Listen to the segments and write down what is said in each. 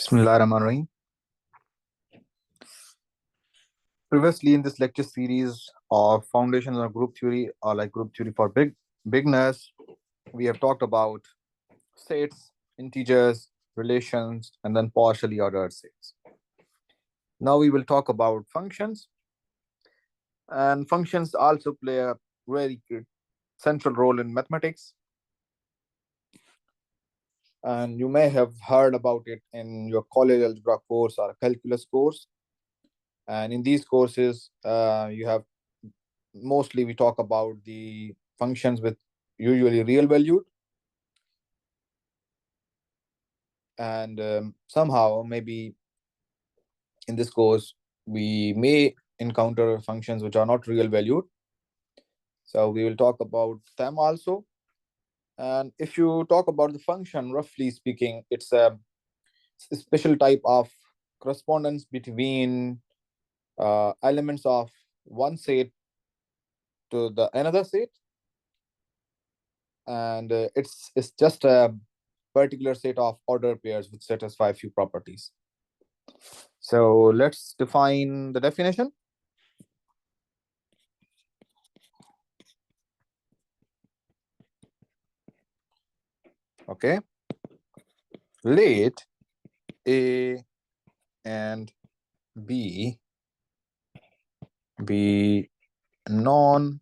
Bismillahirrahmanirrahim. Previously, in this lecture series of Foundations of Group Theory, or like Group Theory for Beginners, we have talked about sets, integers, relations, and then partially ordered sets. Now we will talk about functions, and functions also play a very good central role in mathematics. And you may have heard about it in your college algebra course or calculus course. And in these courses, you have mostly we talk about the functions with usually real valued, and somehow maybe in this course we may encounter functions which are not real valued, so we will talk about them also. And if you talk about the function, roughly speaking, it's a special type of correspondence between elements of one set to the another set, and it's just a particular set of order pairs which satisfy a few properties. So let's define the definition. Okay. Let A and B be non-empty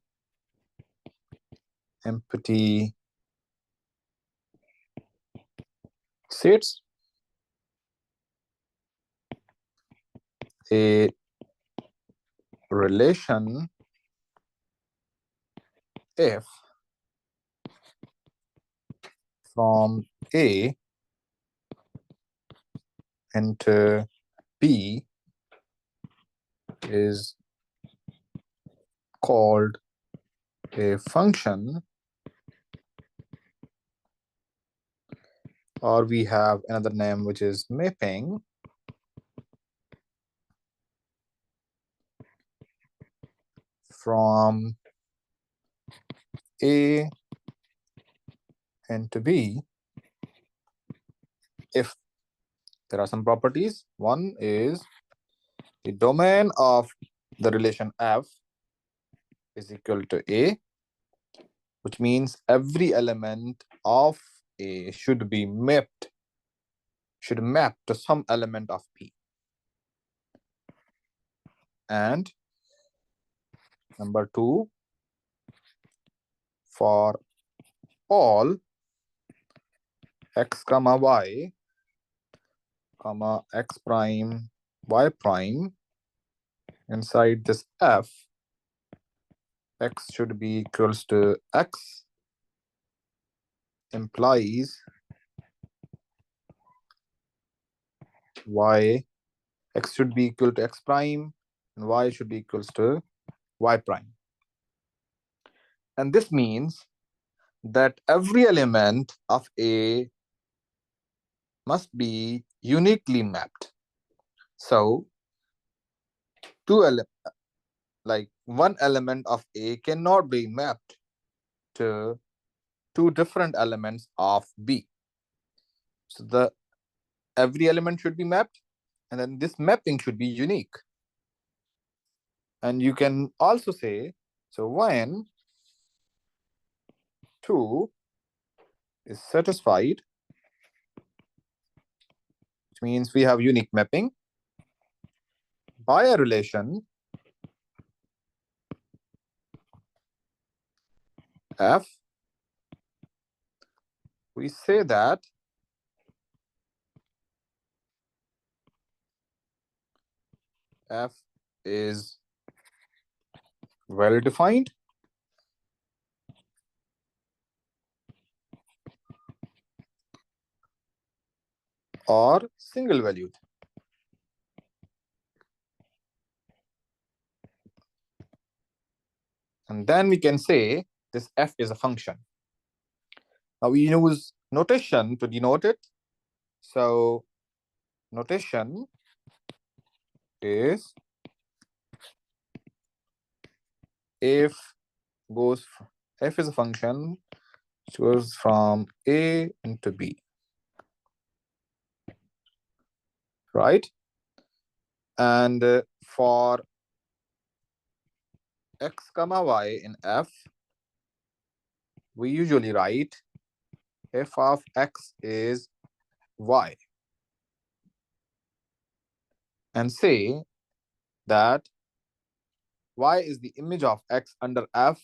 sets. A relation F from A into B is called a function, or we have another name which is mapping from A into B if there are some properties. One is the domain of the relation F is equal to A, which means every element of A should map to some element of B. And number two, for all x comma y comma x prime y prime inside this F, x should be equals to x implies y, x should be equal to x prime and y should be equals to y prime. And this means that every element of A must be uniquely mapped. So one element of A cannot be mapped to two different elements of B. So every element should be mapped, and then this mapping should be unique. And you can also say, so when 2 is satisfied, which means we have unique mapping by a relation F, we say that F is well defined or single valued. And then we can say this F is a function. Now we use notation to denote it. So notation is F is a function which goes from A into B. right? And for x comma y in F, we usually write f of x is y and say that y is the image of x under F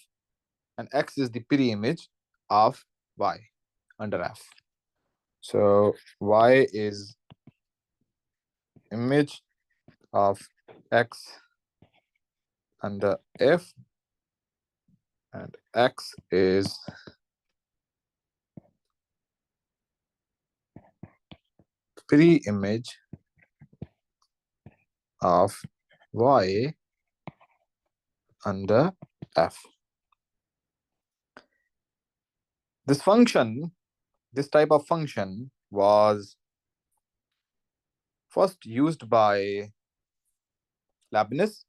and x is the pre-image of y under F. So y is image of x under F and x is pre-image of y under F. This function, this type of function was first used by Leibniz,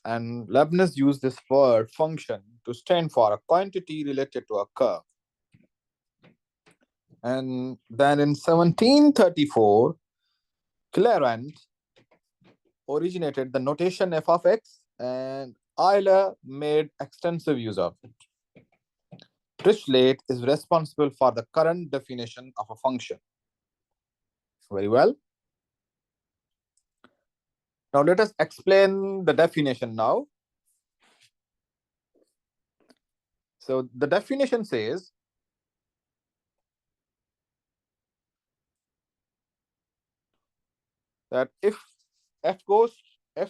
and Leibniz used this word function to stand for a quantity related to a curve. And then in 1734, Clairaut originated the notation f of x, and Euler made extensive use of it. Dirichlet is responsible for the current definition of a function. Very well. Now let us explain the definition now. So the definition says that if f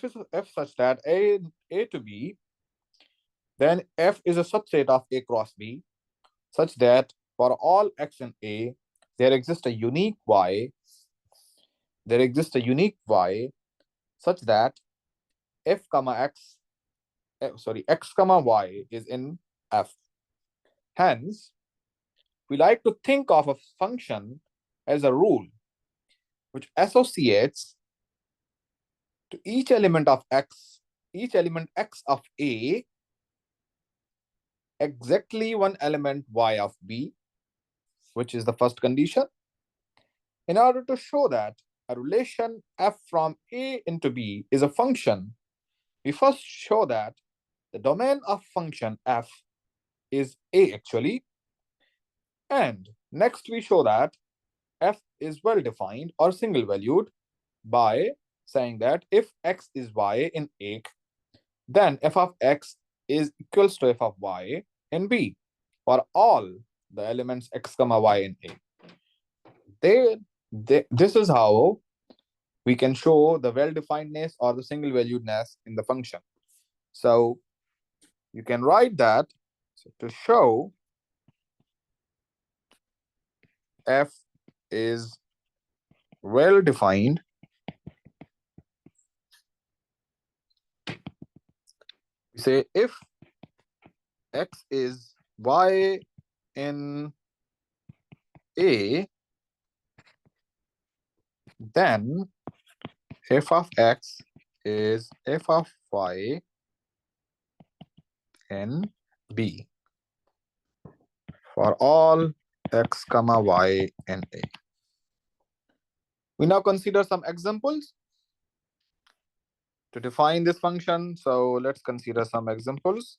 is f such that a to b, then f is a subset of a cross b, such that for all x in a, there exists a unique y. There exists a unique y such that f comma x, x comma y is in F. Hence, we like to think of a function as a rule which associates to each element of x, each element x of A, exactly one element y of B, which is the first condition. In order to show that a relation f from A into B is a function, we first show that the domain of function f is A actually, and next we show that f is well defined or single valued by saying that if x is y in A, then f of x is equals to f of y in B for all the elements x comma y in A. This is how we can show the well-definedness or the single valuedness in the function. So you can write that, so to show f is well defined, we say if x is y in A, then f of x is f of y in B for all x comma y in A. We now consider some examples to define this function. So let's consider some examples.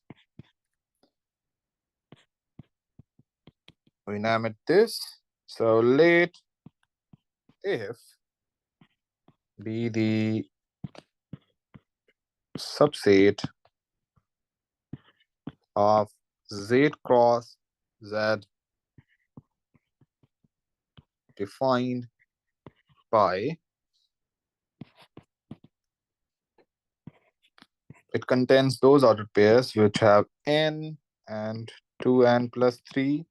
We name it this. So let if be the subset of z cross z defined by, it contains those ordered pairs which have n and 2n plus 3.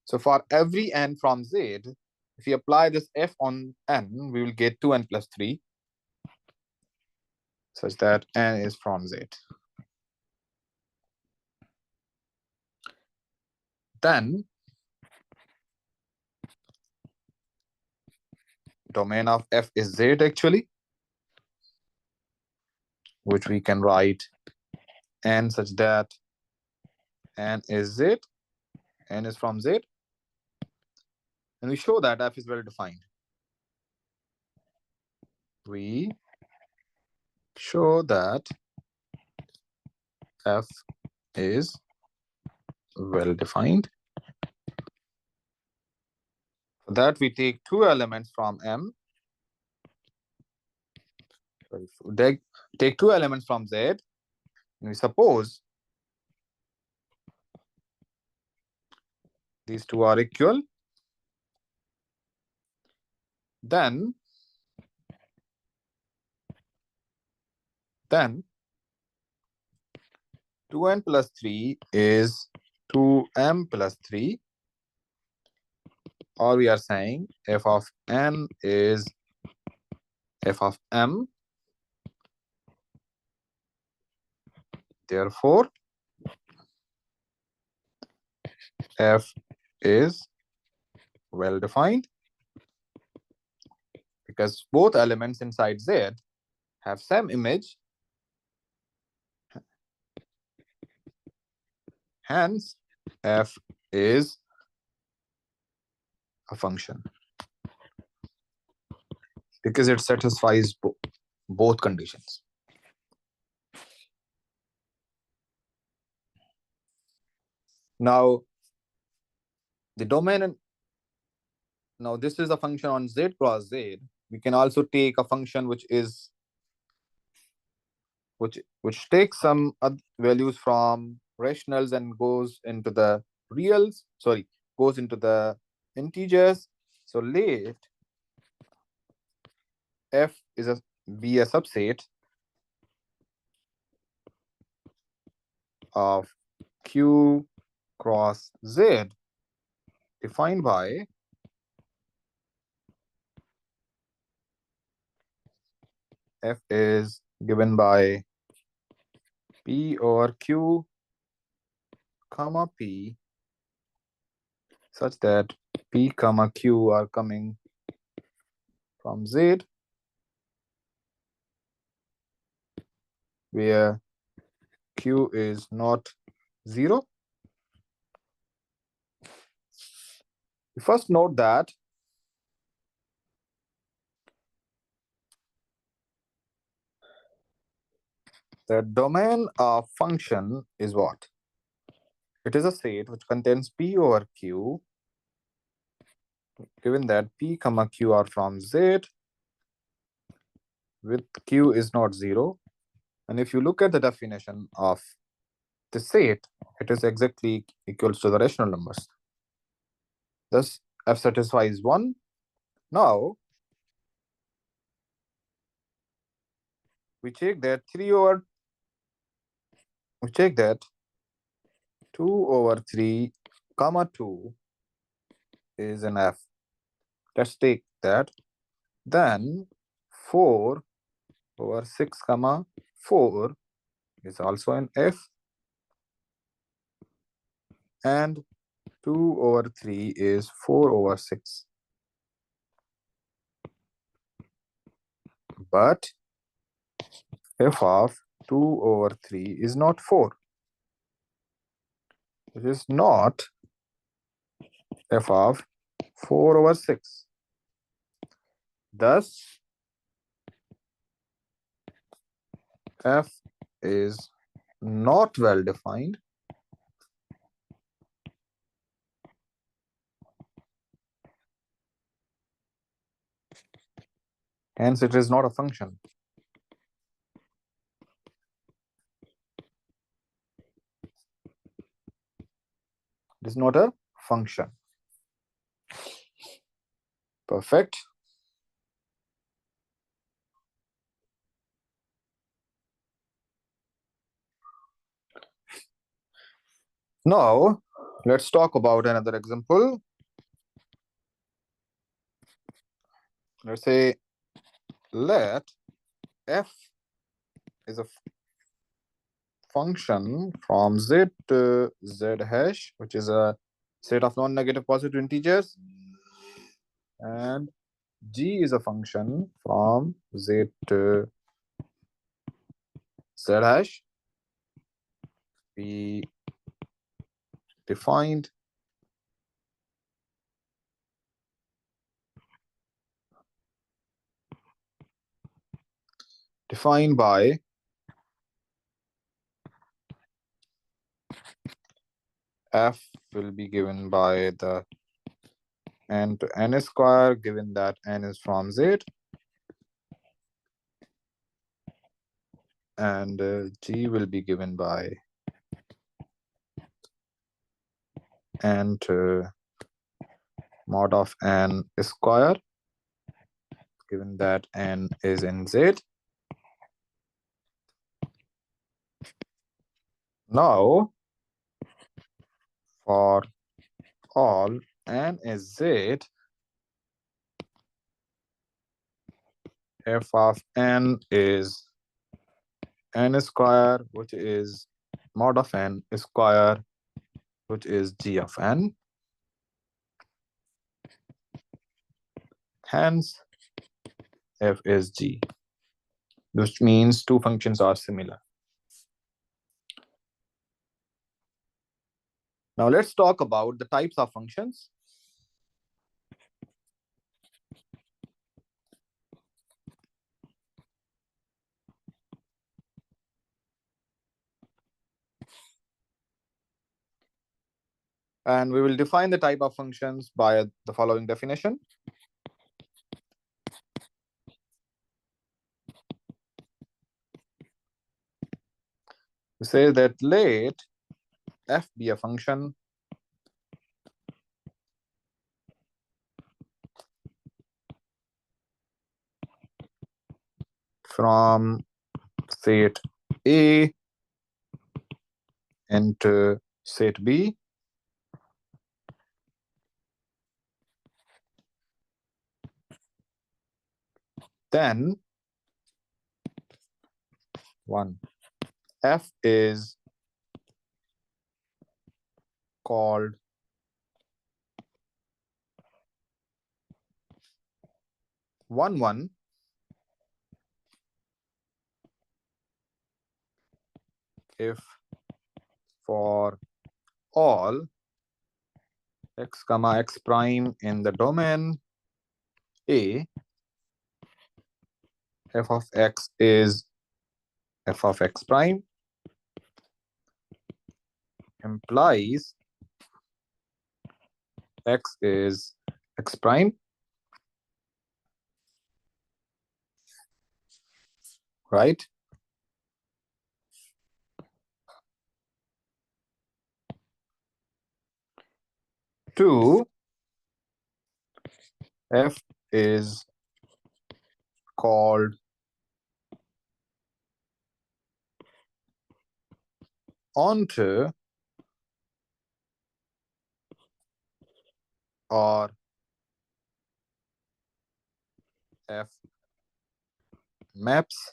So for every n from z, if we apply this f on n, we will get 2n plus 3, such that n is from z. Then domain of f is z actually, which we can write n such that n is z, n is from z, and we show that f is well defined. we show that f is well defined. For that, we take two elements from M. Take two elements from Z. And we suppose these two are equal. Then 2n plus 3 is 2m plus 3. Or we are saying f of n is f of m. Therefore, f is well defined because both elements inside Z have same image. Hence, f is a function because it satisfies both conditions. Now, the domain, now this is a function on Z cross Z. We can also take a function which takes some values from rationals and goes into the reals, goes into the integers. So let f be a subset of q cross z defined by f is given by p over q comma p such that p comma q are coming from z, where q is not 0. First note that the domain of function is what? It is a set which contains p over q, given that p comma q are from z, with q is not 0. And if you look at the definition of the set, it is exactly equals to the rational numbers. Thus, f satisfies 1. Now, we check that 2 over 3 comma 2 is an f. Let's take that. Then 4 over 6 comma 4 is also an f. And 2 over 3 is 4 over 6. But f of 2 over 3 is not 4. It is not f of 4 over 6. Thus, f is not well defined. Hence, it is not a function. It is not a function. Perfect. Now, let's talk about another example. Let's say let f is a function from z to z hash, which is a set of non-negative positive integers, and g is a function from z to z hash. We defined defined by f will be given by the n to n square, given that n is from z, and g will be given by n to mod of n square, given that n is in z. Now, for all n is z, f of n is n square, which is mod of n square, which is g of n. Hence, f is g, which means two functions are similar. Now let's talk about the types of functions. And we will define the type of functions by the following definition. We say that let f be a function from set A into set B, then one, f is called one if for all x comma x prime in the domain A, f of x is f of x prime, implies x is x prime, right? Two, f is called onto or f maps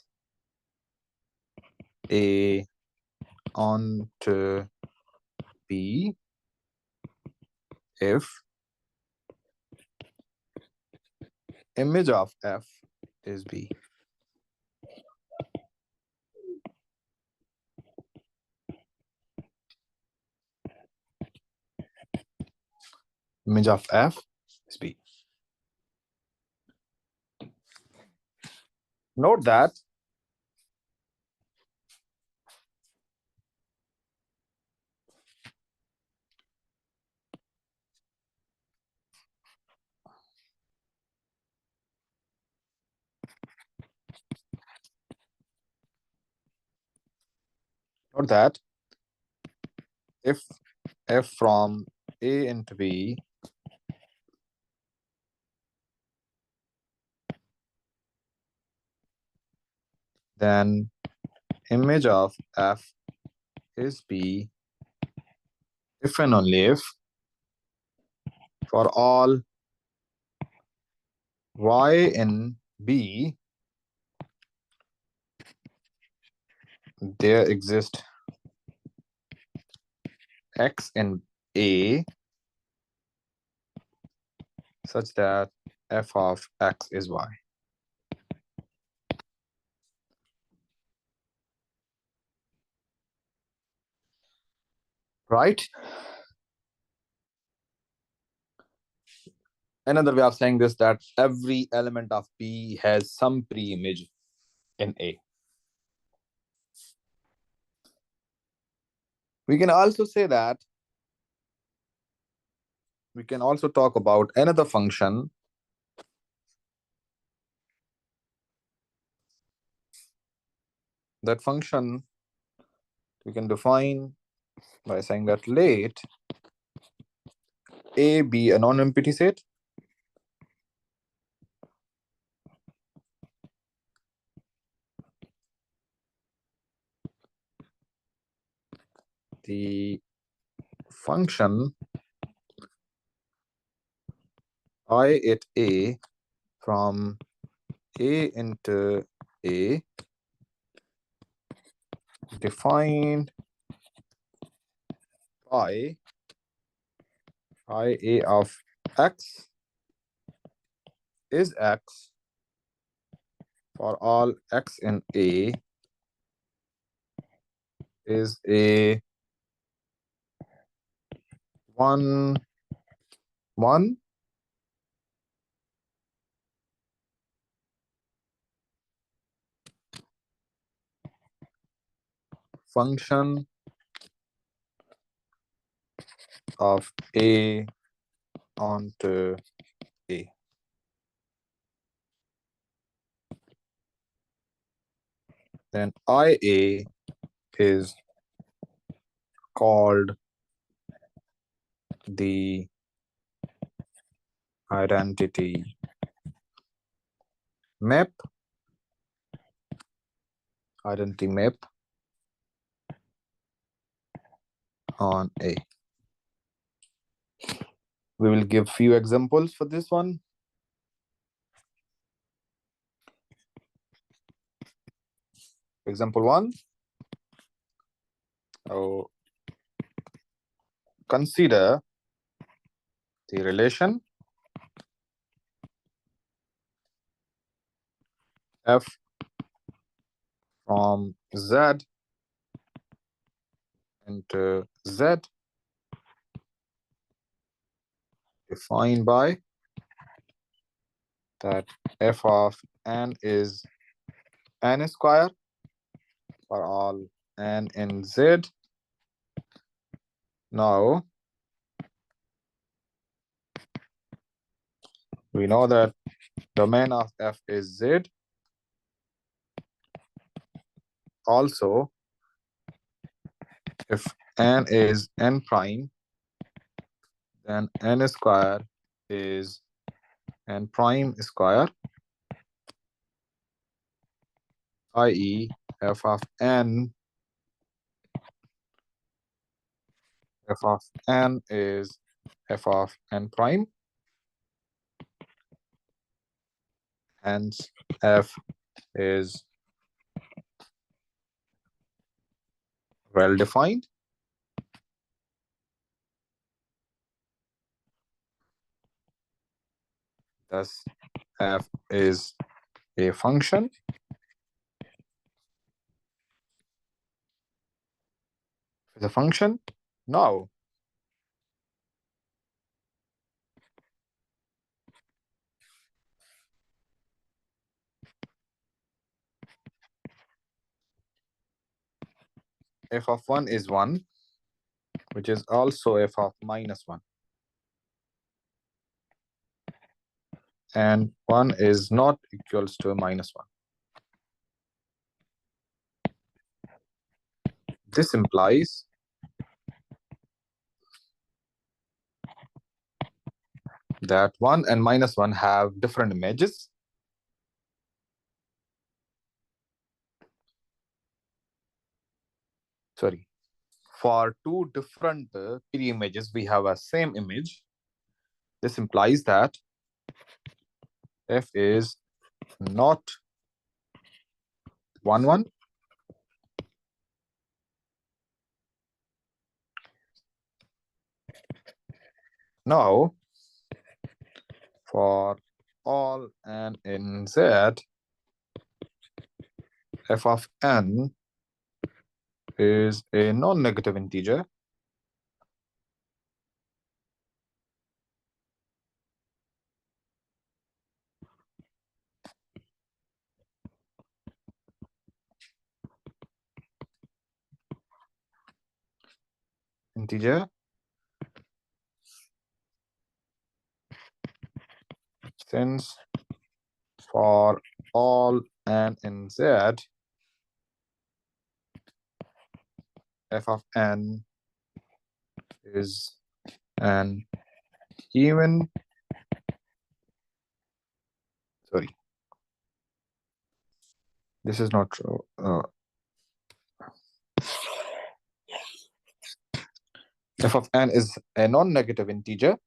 A onto B if image of f is B. Image of f is B. Note that if f from A into B then image of f is B if and only if for all y in B there exists x in A such that f of x is y. Right? Another way of saying this, that every element of B has some pre-image in A. We can also say that we can also talk about another function. That function we can define by saying that let A be a non-empty set the function I at A from A into A defined by IA of X is X for all X in A is a 1 1 function of A onto A. Then IA is called the identity map, identity map on A. We will give few examples for this one. Example 1. So consider the relation f from Z into Z defined by that f of n is n square for all n in Z. Now we know that domain of f is Z. Also, if n is n prime, then n square is n prime square, i.e. f of n is f of n prime, hence f is well defined. Thus f is a function. It's a function. Now f of 1 is 1, which is also f of minus 1. And 1 is not equals to minus 1. This implies that 1 and minus 1 have different images. Sorry. For two different PD images, we have a same image. This implies that f is not 1, 1. Now, for all n in Z, f of n is a non-negative integer. integer, since for all n in z, f of n is an even, sorry, this is not true. F of n is a non-negative integer.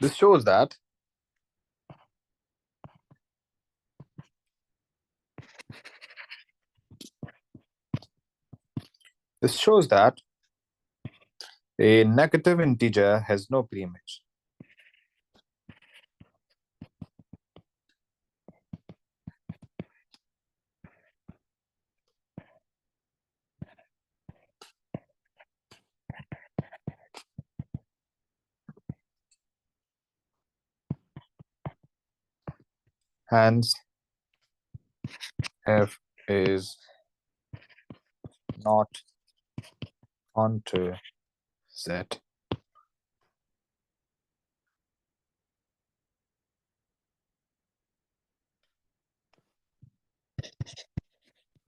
This shows that a negative integer has no preimage. Hence, f is not onto z.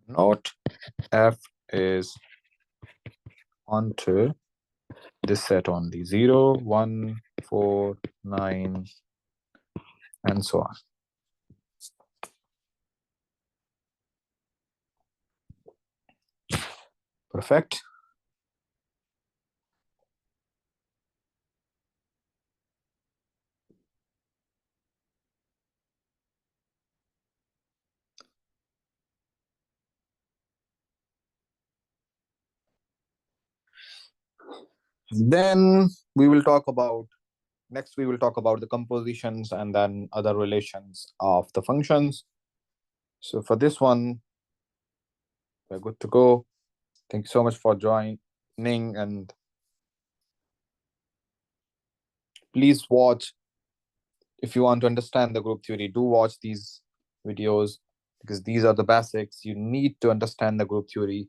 Note f is onto this set only 0, 1, 4, 9, and so on. Perfect. Then we will talk about the compositions and then other relations of the functions. So for this one, we're good to go. Thank you so much for joining, and please watch. If you want to understand the group theory, do watch these videos because these are the basics. You need to understand the group theory,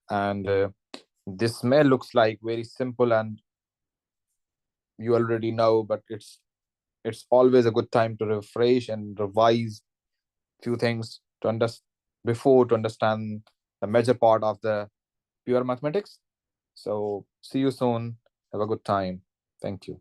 and this may looks like very simple and you already know, but it's always a good time to refresh and revise few things to understand the major part of the pure mathematics. So see you soon. Have a good time. Thank you.